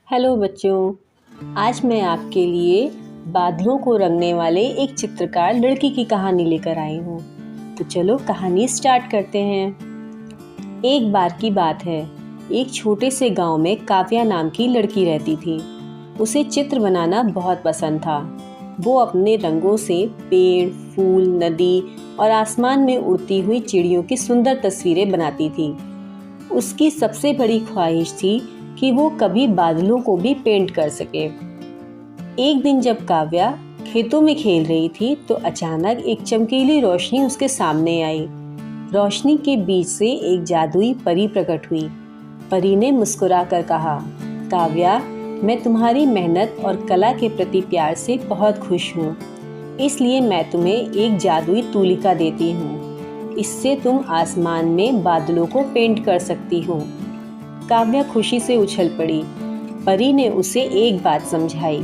Hello बच्चों, आज मैं आपके लिए बादलों को रंगने वाले एक चित्रकार लड़की की कहानी लेकर आई हूँ। तो चलो कहानी स्टार्ट करते हैं। एक बार की बात है, एक छोटे से गांव में काव्या नाम की लड़की रहती थी। उसे चित्र बनाना बहुत पसंद था। वो अपने रंगों से पेड़, फूल, नदी और आसमान में उड़ती हुई चिड़ियों की सुंदर तस्वीरें बनाती थी। उसकी सबसे बड़ी ख्वाहिश थी कि वो कभी बादलों को भी पेंट कर सके। एक दिन जब काव्या खेतों में खेल रही थी तो अचानक एक चमकीली रोशनी उसके सामने आई। रोशनी के बीच से एक जादुई परी प्रकट हुई। परी ने मुस्कुराकर कहा, काव्या, मैं तुम्हारी मेहनत और कला के प्रति प्यार से बहुत खुश हूँ। इसलिए मैं तुम्हें एक जादुई तूलिका देती हूँ। इससे तुम आसमान में बादलों को पेंट कर सकती हो। काव्या खुशी से उछल पड़ी। परी ने उसे एक बात समझाई,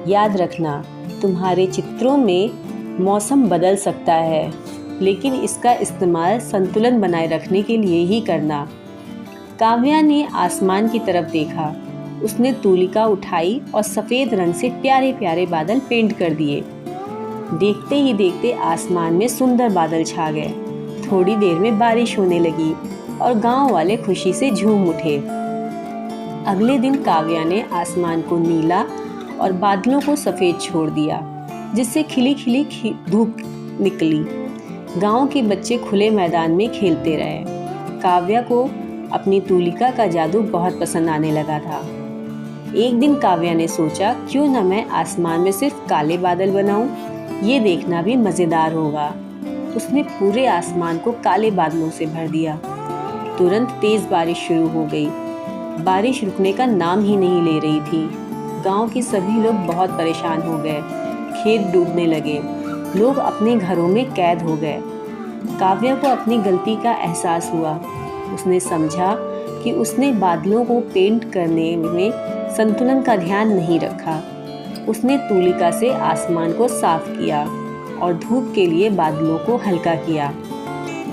याद रखना, तुम्हारे चित्रों में मौसम बदल सकता है, लेकिन इसका इस्तेमाल संतुलन बनाए रखने के लिए ही करना। काव्या ने आसमान की तरफ देखा। उसने तूलिका उठाई और सफ़ेद रंग से प्यारे प्यारे बादल पेंट कर दिए। देखते ही देखते आसमान में सुंदर बादल छा गए। थोड़ी देर में बारिश होने लगी और गांव वाले खुशी से झूम उठे। अगले दिन काव्या ने आसमान को नीला और बादलों को सफ़ेद छोड़ दिया, जिससे खिली खिली धूप निकली। गांव के बच्चे खुले मैदान में खेलते रहे। काव्या को अपनी तूलिका का जादू बहुत पसंद आने लगा था। एक दिन काव्या ने सोचा, क्यों न मैं आसमान में सिर्फ काले बादल बनाऊं? ये देखना भी मज़ेदार होगा। उसने पूरे आसमान को काले बादलों से भर दिया। तुरंत तेज बारिश शुरू हो गई। बारिश रुकने का नाम ही नहीं ले रही थी। गांव के सभी लोग बहुत परेशान हो गए। खेत डूबने लगे। लोग अपने घरों में कैद हो गए। काव्या को अपनी गलती का एहसास हुआ। उसने समझा कि उसने बादलों को पेंट करने में संतुलन का ध्यान नहीं रखा। उसने तूलिका से आसमान को साफ किया और धूप के लिए बादलों को हल्का किया।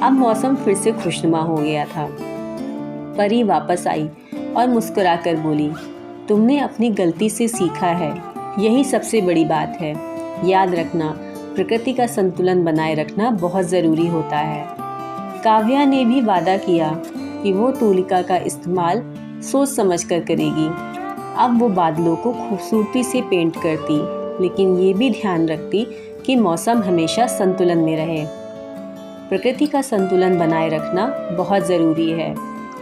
अब मौसम फिर से खुशनुमा हो गया था। परी वापस आई और मुस्कुराकर बोली, तुमने अपनी गलती से सीखा है, यही सबसे बड़ी बात है। याद रखना, प्रकृति का संतुलन बनाए रखना बहुत ज़रूरी होता है। काव्या ने भी वादा किया कि वो तूलिका का इस्तेमाल सोच समझकर करेगी। अब वो बादलों को खूबसूरती से पेंट करती, लेकिन ये भी ध्यान रखती कि मौसम हमेशा संतुलन में रहे। प्रकृति का संतुलन बनाए रखना बहुत ज़रूरी है।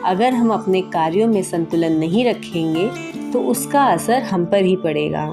अगर हम अपने कार्यों में संतुलन नहीं रखेंगे तो उसका असर हम पर ही पड़ेगा।